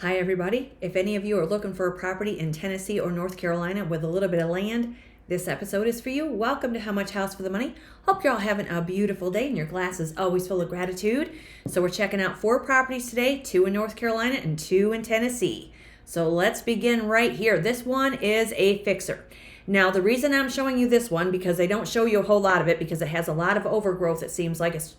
Hi everybody. If any of you are looking for a property in Tennessee or North Carolina with a little bit of land, this episode is for you. Welcome to How Much House for the Money. Hope you're all having a beautiful day and your glass is always full of gratitude. So we're checking out 4 properties today, 2 in North Carolina and 2 in Tennessee. So let's begin right here. This one is a fixer. Now the reason I'm showing you this one, because they don't show you a whole lot of it because it has a lot of overgrowth, it seems like, as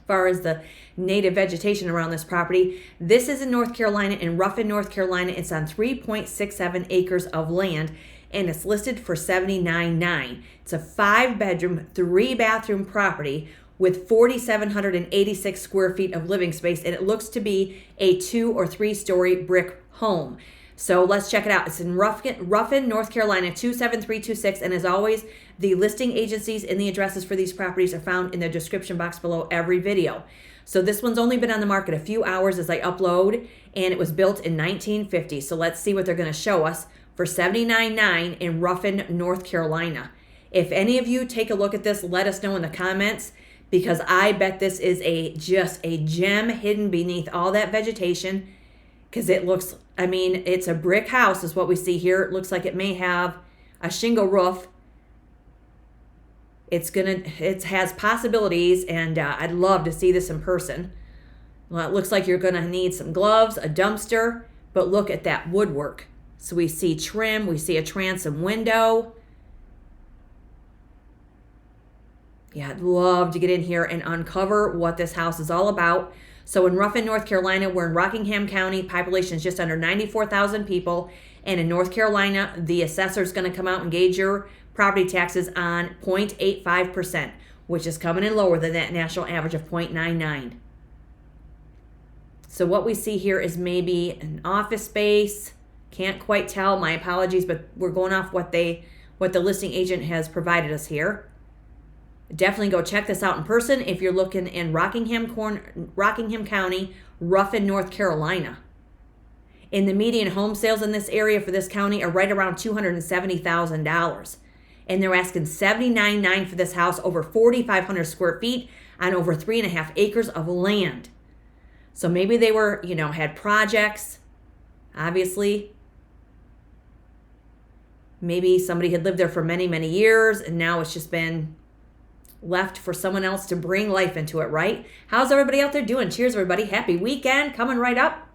far as the native vegetation around this property. This is in North Carolina, in Ruffin, North Carolina. It's on 3.67 acres of land, and it's listed for $79,900. It's a 5-bedroom, 3-bathroom property with 4,786 square feet of living space, and it looks to be a 2 or 3-story brick home. So let's check it out. It's in Ruffin, North Carolina, 27326. And as always, the listing agencies and the addresses for these properties are found in the description box below every video. So this one's only been on the market a few hours as I upload, and it was built in 1950. So let's see what they're going to show us for $79,900 in Ruffin, North Carolina. If any of you take a look at this, let us know in the comments, because I bet this is just a gem hidden beneath all that vegetation. Because it looks, it's a brick house is what we see here. It looks like it may have a shingle roof. It has possibilities, and I'd love to see this in person. Well, it looks like you're gonna need some gloves, a dumpster, but look at that woodwork. So we see trim, we see a transom window. Yeah, I'd love to get in here and uncover what this house is all about. So in Ruffin, North Carolina, we're in Rockingham County. Population is just under 94,000 people. And in North Carolina, the assessor is going to come out and gauge your property taxes on 0.85%, which is coming in lower than that national average of 0.99. So what we see here is maybe an office space. Can't quite tell. My apologies, but we're going off what the listing agent has provided us here. Definitely go check this out in person if you're looking in Rockingham County, Ruffin, North Carolina. And the median home sales in this area for this county are right around $270,000. And they're asking $79,900 for this house, over 4,500 square feet on over 3.5 acres of land. So maybe they were, had projects, obviously. Maybe somebody had lived there for many, many years, and now it's just been left for someone else to bring life into it, right? How's everybody out there doing? Cheers, everybody. Happy weekend coming right up.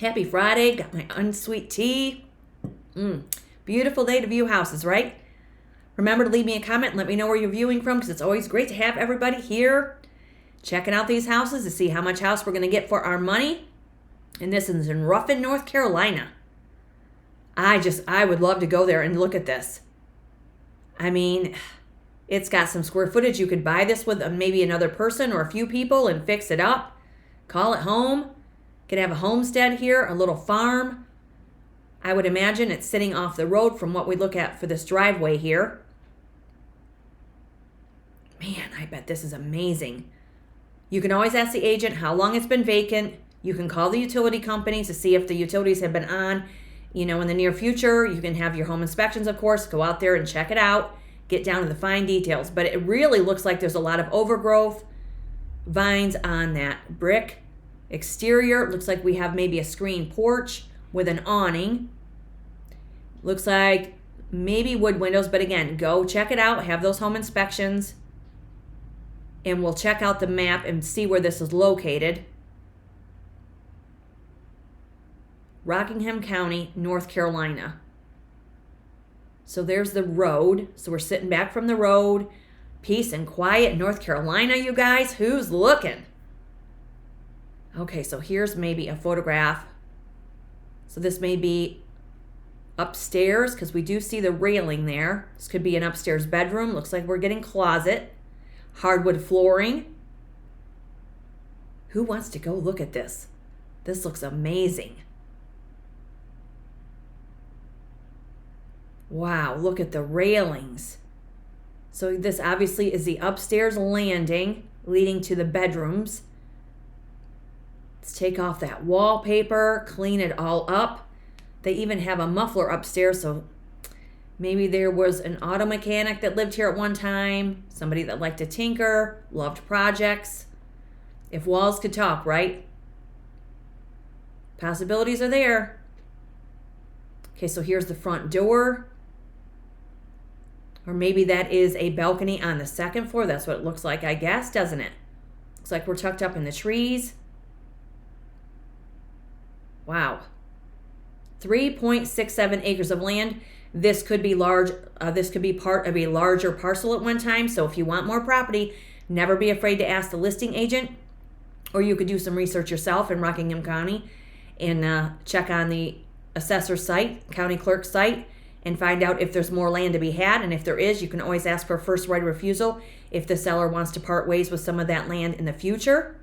Happy Friday. Got my unsweet tea. Beautiful day to view houses, right? Remember to leave me a comment and let me know where you're viewing from, because it's always great to have everybody here checking out these houses to see how much house we're going to get for our money. And this is in Ruffin, North Carolina. I would love to go there and look at this. It's got some square footage. You could buy this with maybe another person or a few people and fix it up. Call it home. Could have a homestead here, a little farm. I would imagine it's sitting off the road from what we look at for this driveway here. Man, I bet this is amazing. You can always ask the agent how long it's been vacant. You can call the utility companies to see if the utilities have been on. In the near future, you can have your home inspections, of course, go out there and check it out, get down to the fine details. But it really looks like there's a lot of overgrowth, vines on that brick exterior. It looks like we have maybe a screen porch with an awning. Looks like maybe wood windows, but again, go check it out, have those home inspections, and we'll check out the map and see where this is located. Rockingham County, North Carolina. So there's the road. So we're sitting back from the road. Peace and quiet, North Carolina, you guys. Who's looking? Okay, so here's maybe a photograph. So this may be upstairs, because we do see the railing there. This could be an upstairs bedroom. Looks like we're getting closet. Hardwood flooring. Who wants to go look at this? This looks amazing. Wow, look at the railings. So this obviously is the upstairs landing leading to the bedrooms. Let's take off that wallpaper, clean it all up. They even have a muffler upstairs, so maybe there was an auto mechanic that lived here at one time, somebody that liked to tinker, loved projects. If walls could talk, right? Possibilities are there. Okay, so here's the front door. Or maybe that is a balcony on the second floor. That's what it looks like, I guess, doesn't it? Looks like we're tucked up in the trees. Wow. 3.67 acres of land. This could be large. This could be part of a larger parcel at one time. So if you want more property, never be afraid to ask the listing agent. Or you could do some research yourself in Rockingham County and check on the assessor's site, county clerk's site, and find out if there's more land to be had. And if there is, you can always ask for a first right of refusal if the seller wants to part ways with some of that land in the future.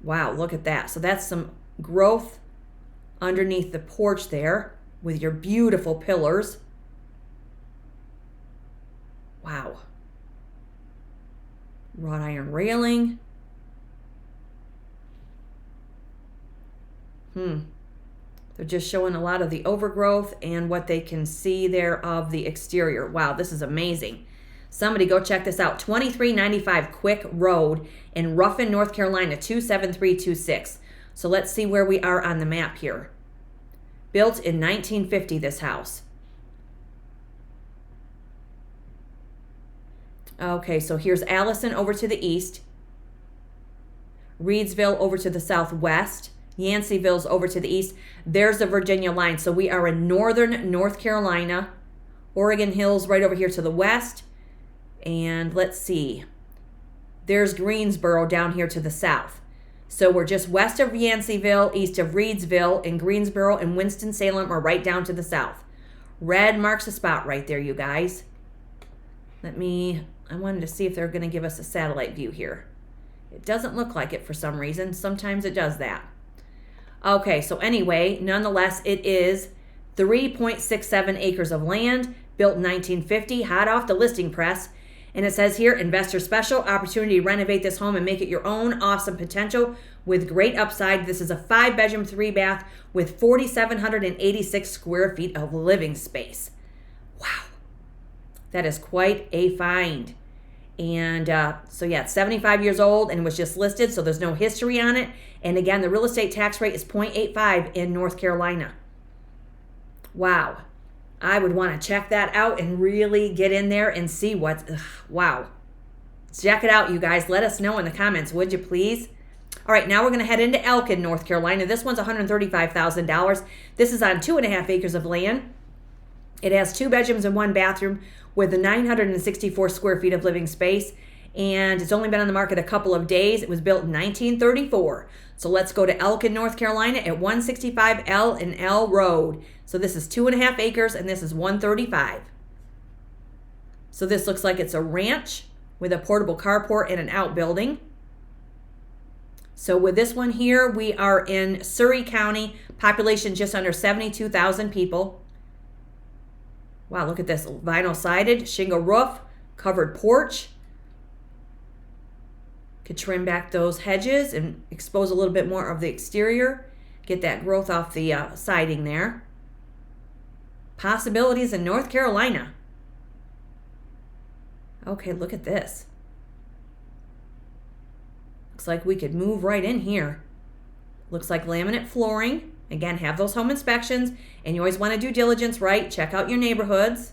Wow, look at that. So that's some growth underneath the porch there with your beautiful pillars. Wow. Wrought iron railing. They're just showing a lot of the overgrowth and what they can see there of the exterior. Wow, this is amazing. Somebody go check this out. 2395 Quick Road in Ruffin, North Carolina, 27326. So let's see where we are on the map here. Built in 1950, this house. Okay, so here's Allison over to the east. Reedsville over to the southwest. Yanceyville's over to the east. There's the Virginia line. So we are in northern North Carolina. Oregon Hills right over here to the west. And let's see. There's Greensboro down here to the south. So we're just west of Yanceyville, east of Reedsville, and Greensboro and Winston-Salem are right down to the south. Red marks the spot right there, you guys. I wanted to see if they're going to give us a satellite view here. It doesn't look like it for some reason. Sometimes it does that. Okay, so anyway, nonetheless, it is 3.67 acres of land, built in 1950, hot off the listing press. And it says here, investor special, opportunity to renovate this home and make it your own. Awesome potential with great upside. This is a 5-bedroom, 3-bath with 4,786 square feet of living space. Wow. That is quite a find. And so yeah, it's 75 years old and was just listed, so there's no history on it. And again, the real estate tax rate is 0.85 in North Carolina. Wow. I would want to check that out and really get in there and see wow. Check it out, you guys. Let us know in the comments, would you please? All right, now we're going to head into Elkin, North Carolina. This one's $135,000. This is on 2.5 acres of land. It has 2 bedrooms and 1 bathroom with 964 square feet of living space. And it's only been on the market a couple of days. It was built in 1934. So let's go to Elkin, North Carolina at 165 L and L Road. So this is 2.5 acres and this is 135. So this looks like it's a ranch with a portable carport and an outbuilding. So with this one here, we are in Surry County, population just under 72,000 people. Wow, look at this. Vinyl sided, shingle roof, covered porch. Could trim back those hedges and expose a little bit more of the exterior. Get that growth off the siding there. Possibilities in North Carolina. Okay, look at this. Looks like we could move right in here. Looks like laminate flooring. Again, have those home inspections, and you always want to do diligence, right? Check out your neighborhoods.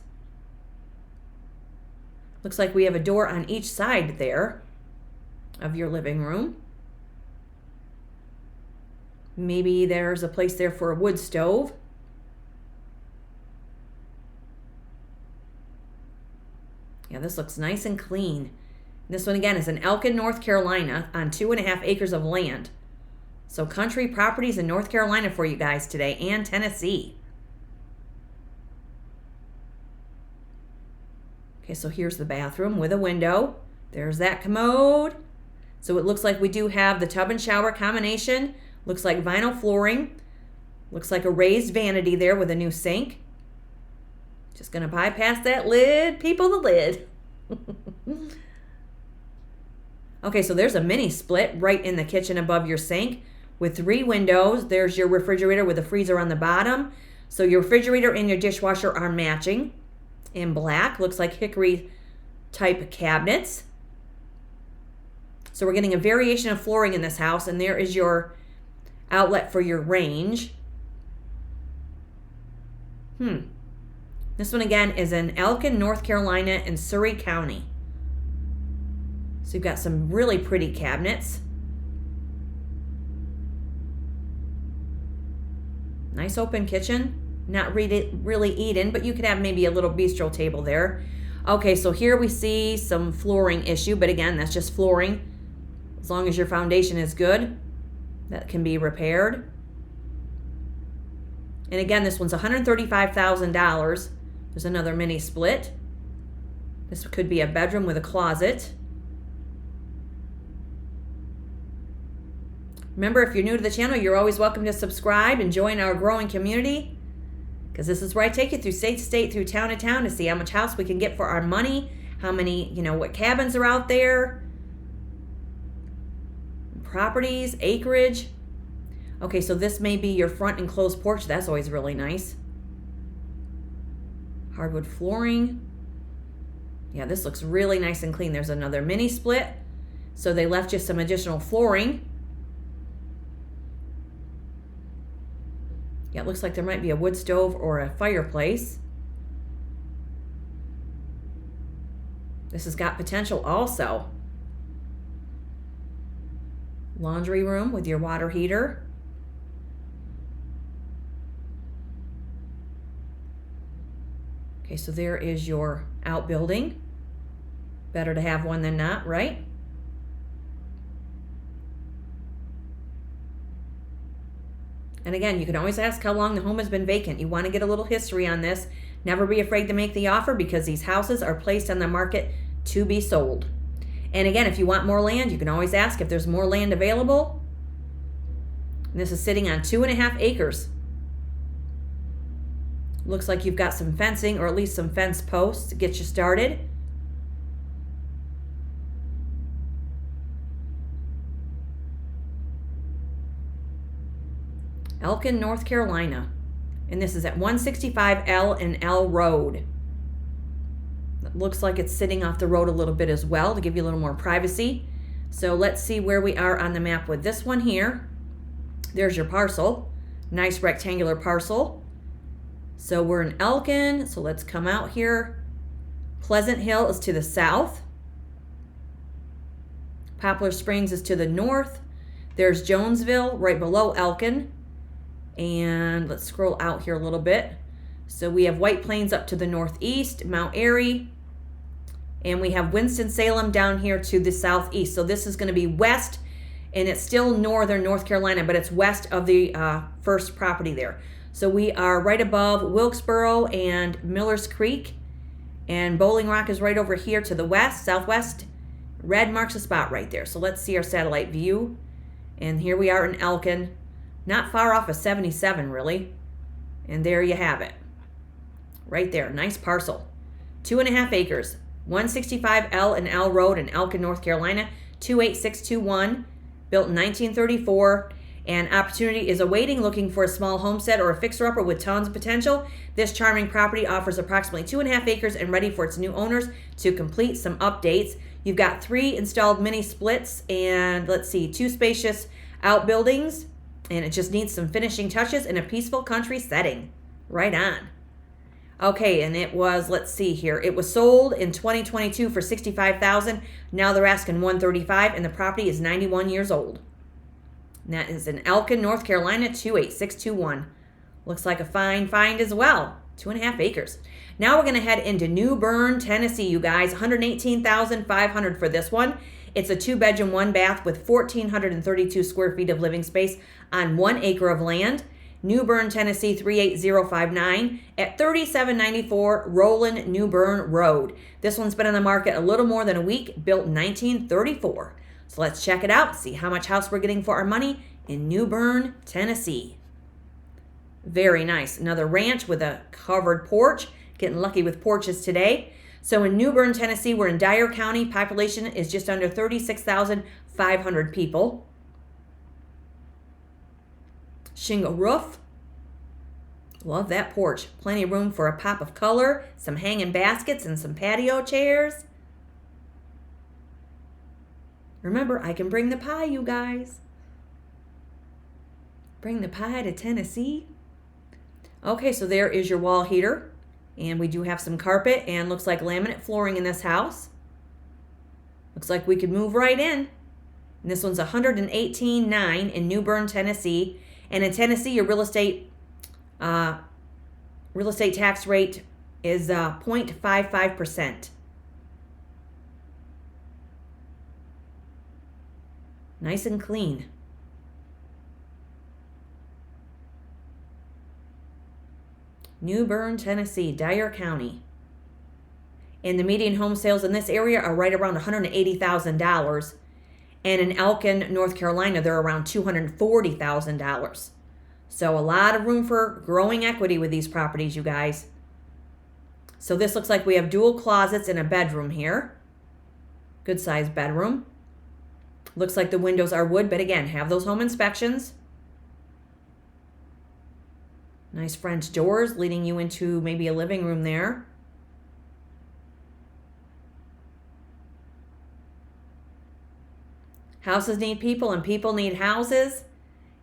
Looks like we have a door on each side there of your living room. Maybe there's a place there for a wood stove. Yeah, this looks nice and clean. This one again is in Elkin, North Carolina on 2.5 acres of land. So country properties in North Carolina for you guys today, and Tennessee. Okay, so here's the bathroom with a window. There's that commode. So it looks like we do have the tub and shower combination. Looks like vinyl flooring. Looks like a raised vanity there with a new sink. Just going to bypass that lid, people, the lid. Okay, so there's a mini split right in the kitchen above your sink with 3 windows. There's your refrigerator with a freezer on the bottom. So your refrigerator and your dishwasher are matching in black. Looks like hickory type cabinets. So we're getting a variation of flooring in this house, and there is your outlet for your range. This one again is in Elkin, North Carolina in Surry County. So you've got some really pretty cabinets. Nice open kitchen. Not really eaten, but you could have maybe a little bistro table there. Okay, so here we see some flooring issue, but again, that's just flooring. As long as your foundation is good, that can be repaired. And again, this one's $135,000. There's another mini split. This could be a bedroom with a closet. Remember, if you're new to the channel, you're always welcome to subscribe and join our growing community, because this is where I take you through state to state, through town to town, to see how much house we can get for our money, how many, what cabins are out there, properties, acreage. Okay, so this may be your front enclosed porch. That's always really nice. Hardwood flooring. Yeah, this looks really nice and clean. There's another mini split. So they left you some additional flooring. Yeah, it looks like there might be a wood stove or a fireplace. This has got potential also. Laundry room with your water heater. Okay, so there is your outbuilding. Better to have one than not, right? And again, you can always ask how long the home has been vacant. You want to get a little history on this. Never be afraid to make the offer, because these houses are placed on the market to be sold. And again, if you want more land, you can always ask if there's more land available. And this is sitting on 2.5 acres. Looks like you've got some fencing, or at least some fence posts to get you started. Elkin, North Carolina. And this is at 165 L and L Road. It looks like it's sitting off the road a little bit as well to give you a little more privacy. So let's see where we are on the map with this one here. There's your parcel. Nice rectangular parcel. So we're in Elkin, so let's come out here. Pleasant Hill is to the south. Poplar Springs is to the north. There's Jonesville right below Elkin. And let's scroll out here a little bit. So we have White Plains up to the northeast, Mount Airy, and we have Winston-Salem down here to the southeast. So this is going to be west, and it's still northern North Carolina, but it's west of the first property there. So we are right above Wilkesboro and Miller's Creek, and Bowling Rock is right over here to the west, southwest. Red marks a spot right there. So let's see our satellite view. And here we are in Elkin. Not far off of 77, really. And there you have it. Right there. Nice parcel. 2.5 acres. 165 L and L Road in Elkin, North Carolina. 28621. Built in 1934. And opportunity is awaiting, looking for a small homestead or a fixer-upper with tons of potential. This charming property offers approximately 2.5 acres and ready for its new owners to complete some updates. You've got 3 installed mini splits and, let's see, 2 spacious outbuildings. And it just needs some finishing touches in a peaceful country setting. Right on. Okay, and it was, let's see here. It was sold in 2022 for $65,000. Now they're asking $135,000, and the property is 91 years old. And that is in Elkin, North Carolina, 28621. Looks like a fine find as well. 2.5 acres. Now we're going to head into Newbern, Tennessee, you guys. $118,500 for this one. It's a 2-bedroom, 1-bath with 1,432 square feet of living space on 1 acre of land. Newbern, Tennessee 38059 at 3794 Roellen Newbern Road. This one's been on the market a little more than a week, built in 1934. So let's check it out, see how much house we're getting for our money in Newbern, Tennessee. Very nice. Another ranch with a covered porch. Getting lucky with porches today. So in Newbern, Tennessee, we're in Dyer County. Population is just under 36,500 people. Shingle roof. Love that porch. Plenty of room for a pop of color, some hanging baskets, and some patio chairs. Remember, I can bring the pie, you guys. Bring the pie to Tennessee. Okay, so there is your wall heater. And we do have some carpet and looks like laminate flooring in this house. Looks like we could move right in. And this one's $118,900 in Newbern, Tennessee. And in Tennessee, your real estate tax rate is 0.55%. Nice and clean. Newbern, Tennessee, Dyer County. And the median home sales in this area are right around $180,000. And in Elkin, North Carolina, they're around $240,000. So a lot of room for growing equity with these properties, you guys. So this looks like we have dual closets and a bedroom here. Good sized bedroom. Looks like the windows are wood, but again, have those home inspections. Nice French doors leading you into maybe a living room there. Houses need people and people need houses.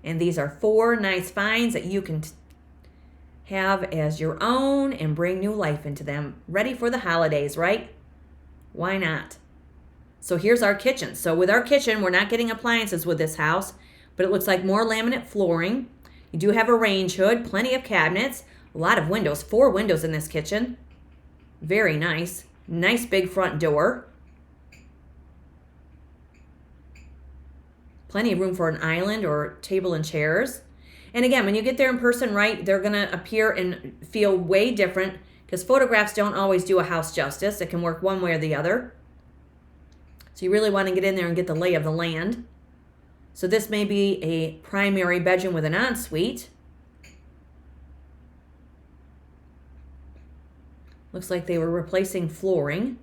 And these are 4 nice finds that you can have as your own and bring new life into them. Ready for the holidays, right? Why not? So here's our kitchen. So with our kitchen, we're not getting appliances with this house, but it looks like more laminate flooring. You do have a range hood, plenty of cabinets, a lot of windows, 4 windows in this kitchen. Very nice. Nice big front door. Plenty of room for an island or table and chairs. And again, when you get there in person, right, they're going to appear and feel way different because photographs don't always do a house justice. It can work one way or the other. So you really want to get in there and get the lay of the land. So this may be a primary bedroom with an ensuite. Looks like they were replacing flooring.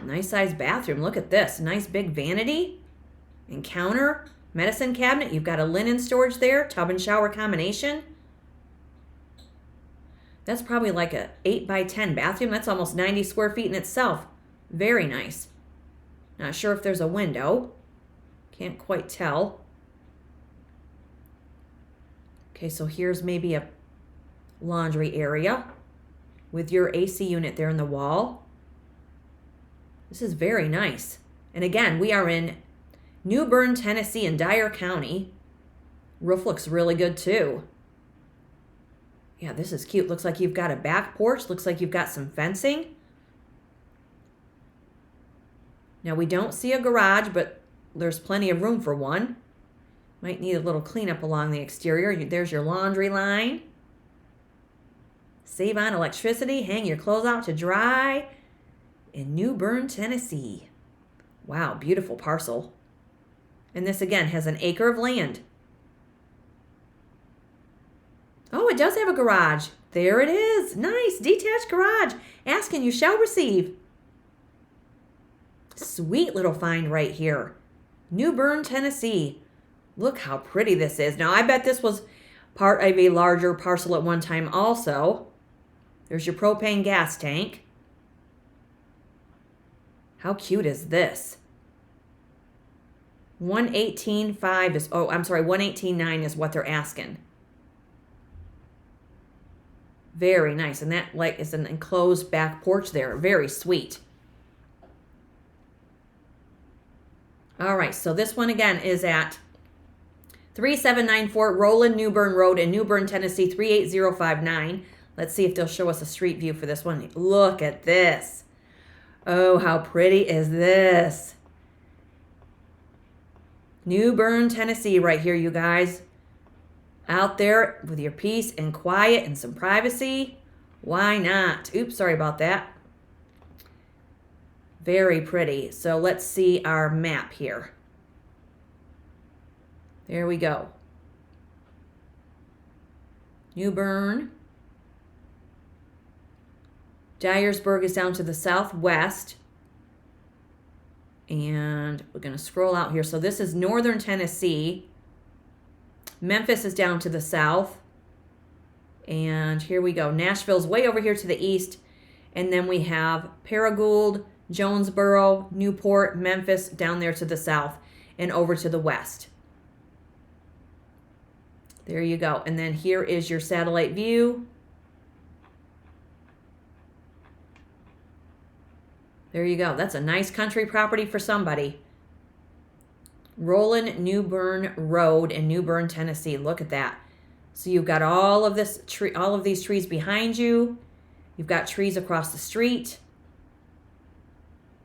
Nice sized bathroom. Look at this. Nice big vanity and counter. Medicine cabinet. You've got a linen storage there. Tub and shower combination. That's probably like a 8x10 bathroom. That's almost 90 square feet in itself. Very nice. Not sure if there's a window. Can't quite tell. Okay, so here's maybe a laundry area with your AC unit there in the wall. This is very nice. And again, we are in Newbern, Tennessee in Dyer County. Roof looks really good too. Yeah, this is cute. Looks like you've got a back porch. Looks like you've got some fencing. Now we don't see a garage, but there's plenty of room for one. Might need a little cleanup along the exterior. There's your laundry line. Save on electricity. Hang your clothes out to dry in Newbern, Tennessee. Wow, beautiful parcel. And this again has an acre of land. Oh, it does have a garage. There it is. Nice, detached garage. Ask and you shall receive. Sweet little find right here. Newbern, Tennessee. Look how pretty this is. Now, I bet this was part of a larger parcel at one time also. There's your propane gas tank. How cute is this? 118.5 is, oh, I'm sorry, 118.9 is what they're asking. Very nice. And that like is an enclosed back porch there. Very sweet. All right, so this one again is at 3794 Roellen Newbern Road in Newbern, Tennessee, 38059. Let's see if they'll show us a street view for this one. Look at this. Oh, how pretty is this? Newbern, Tennessee right here, you guys. Out there with your peace and quiet and some privacy. Why not? Oops, sorry about that. Very pretty. So let's see our map here. There we go. Newbern. Dyersburg is down to the southwest. And we're going to scroll out here. So this is northern Tennessee. Memphis is down to the south. And here we go. Nashville's way over here to the east. And then we have Paragould, Jonesboro, Newport, Memphis down there to the south and over to the west. There you go. And then here is your satellite view. There you go. That's a nice country property for somebody. Roellen Newbern Road in Newbern, Tennessee. Look at that. So you've got all of these trees behind you. You've got trees across the street.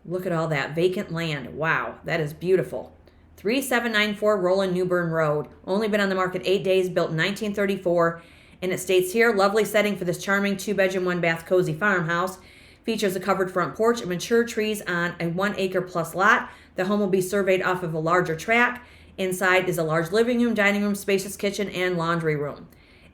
Look at all that vacant land. Wow, that is beautiful. 3794 Roellen Newbern Road. Only been on the market 8 days, built in 1934. And it states here, lovely setting for this charming 2-bedroom, 1-bath cozy farmhouse. Features a covered front porch and mature trees on a 1 acre plus lot. The home will be surveyed off of a larger track. Inside is a large living room, dining room, spacious kitchen, and laundry room.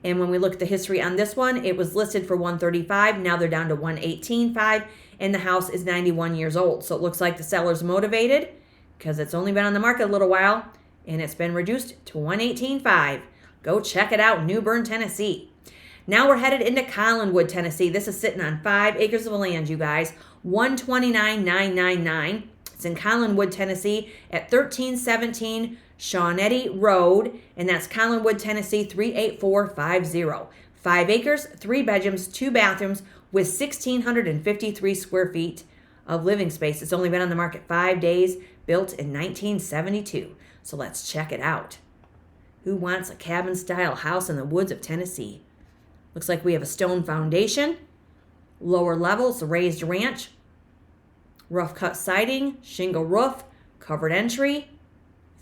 And when we look at the history on this one, it was listed for $135,000. Now they're down to $118,500, and the house is 91 years old. So it looks like the seller's motivated because it's only been on the market a little while, and it's been reduced to $118,500. Go check it out, Newbern, Tennessee. Now we're headed into Collinwood, Tennessee. This is sitting on 5 acres of land, you guys. $129,999. It's in Collinwood, Tennessee at 1317 Shawnettee Road, and that's Collinwood, Tennessee 38450. 5 acres, 3 bedrooms, 2 bathrooms with 1,653 square feet of living space. It's only been on the market 5 days, built in 1972. So let's check it out. Who wants a cabin-style house in the woods of Tennessee? Looks like we have a stone foundation, lower levels, a raised ranch, rough cut siding, shingle roof, covered entry,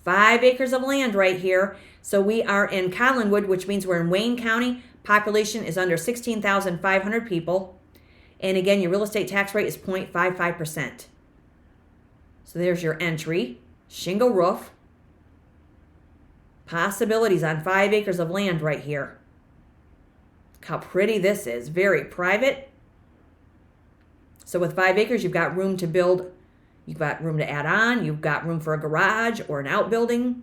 5 acres of land right here. So we are in Collinwood, which means we're in Wayne County. Population is under 16,500 people. And again, your real estate tax rate is 0.55%. So there's your entry, shingle roof, possibilities on 5 acres of land right here. Look how pretty this is, very private. So with 5 acres, you've got room to build, you've got room to add on, you've got room for a garage or an outbuilding,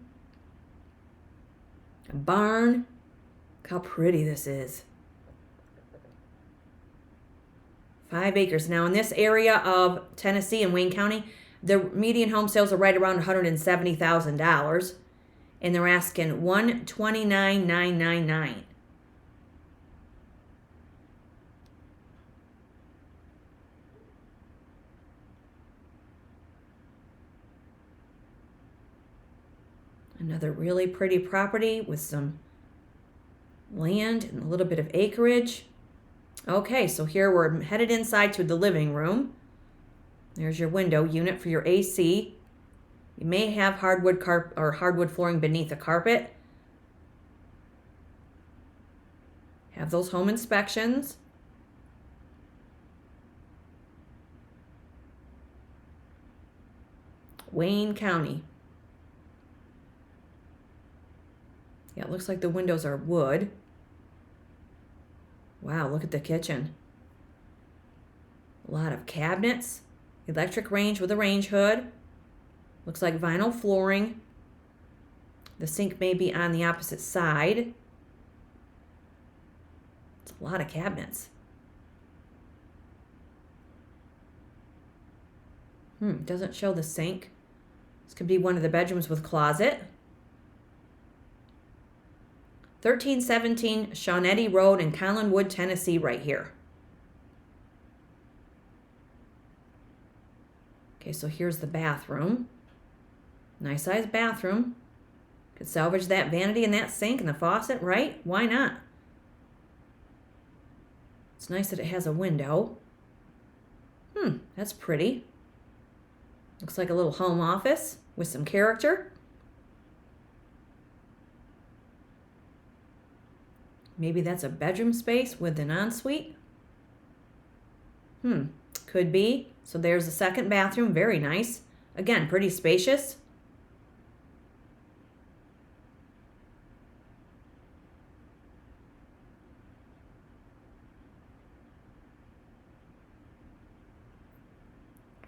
a barn. Look how pretty this is. 5 acres. Now in this area of Tennessee and Wayne County, the median home sales are right around $170,000, and they're asking $129,999. Another really pretty property with some land and a little bit of acreage. Okay, so here we're headed inside to the living room. There's your window unit for your AC. You may have hardwood flooring beneath the carpet. Have those home inspections. Wayne County. Yeah, it looks like the windows are wood. Wow, look at the kitchen. A lot of cabinets. Electric range with a range hood. Looks like vinyl flooring. The sink may be on the opposite side. It's a lot of cabinets. Doesn't show the sink. This could be one of the bedrooms with closet. 1317 Shawnettee Road in Collinwood, Tennessee, right here. Okay, so here's the bathroom. Nice sized bathroom. Could salvage that vanity and that sink and the faucet, right? Why not? It's nice that it has a window. That's pretty. Looks like a little home office with some character. Maybe that's a bedroom space with an ensuite. Could be. So there's the second bathroom. Very nice. Again, pretty spacious.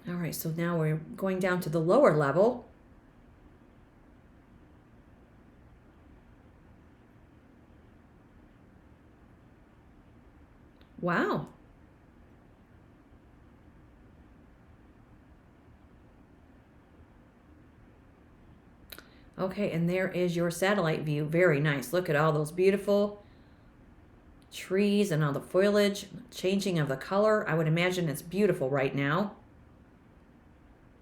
All right, so now we're going down to the lower level. Wow. Okay, and there is your satellite view. Very nice. Look at all those beautiful trees and all the foliage, changing of the color. I would imagine it's beautiful right now.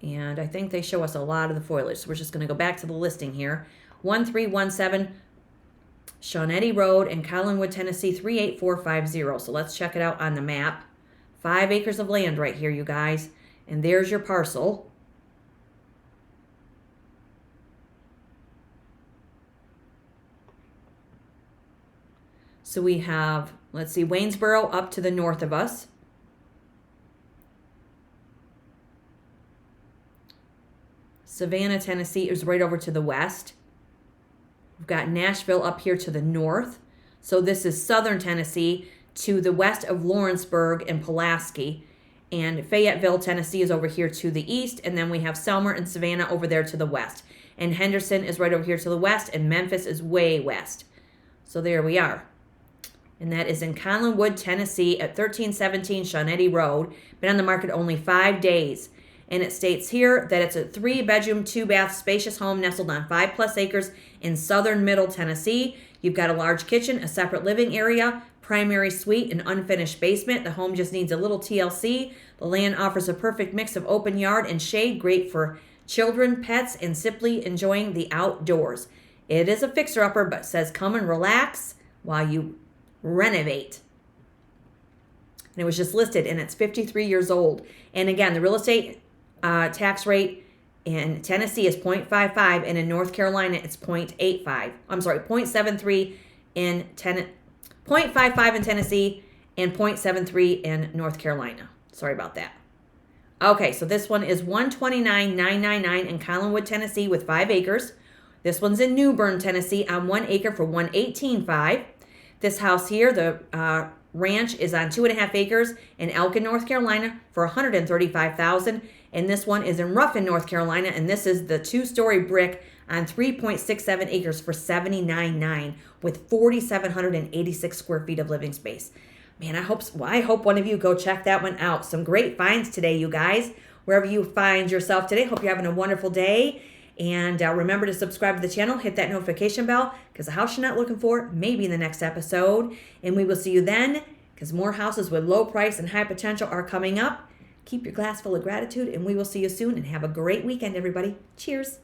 And I think they show us a lot of the foliage. So we're just going to go back to the listing here. 1317 Shawnettee Road in Collinwood, Tennessee, 38450. So let's check it out on the map. 5 acres of land right here, you guys. And there's your parcel. So we have, let's see, Waynesboro up to the north of us. Savannah, Tennessee is right over to the west. We've got Nashville up here to the north. So this is southern Tennessee to the west of Lawrenceburg and Pulaski. And Fayetteville, Tennessee is over here to the east. And then we have Selmer and Savannah over there to the west. And Henderson is right over here to the west. And Memphis is way west. So there we are. And that is in Collinwood, Tennessee at 1317 Shawnettee Road. Been on the market only 5 days. And it states here that it's a 3-bedroom, 2-bath, spacious home nestled on 5+ acres in southern middle Tennessee. You've got a large kitchen, a separate living area, primary suite, an unfinished basement. The home just needs a little TLC. The land offers a perfect mix of open yard and shade, great for children, pets, and simply enjoying the outdoors. It is a fixer-upper, but says come and relax while you renovate. And it was just listed, and it's 53 years old. And again, the real estate tax rate in Tennessee is 0.55, and in North Carolina it's 0.85. I'm sorry, 0.73 in 0.55 in Tennessee and 0.73 in North Carolina. Sorry about that. Okay, so this one is 129,999 in Collinwood, Tennessee with 5 acres. This one's in Newbern, Tennessee on 1 acre for 118,500. This house here, the ranch, is on 2.5 acres in Elkin, North Carolina for 135,000. And this one is in Ruffin, North Carolina, and this is the 2-story brick on 3.67 acres for 79,900 with 4,786 square feet of living space. Man, I hope one of you go check that one out. Some great finds today, you guys. Wherever you find yourself today, hope you're having a wonderful day. And remember to subscribe to the channel, hit that notification bell, because the house you're not looking for may be in the next episode. And we will see you then, because more houses with low price and high potential are coming up. Keep your glass full of gratitude, and we will see you soon. And have a great weekend, everybody. Cheers.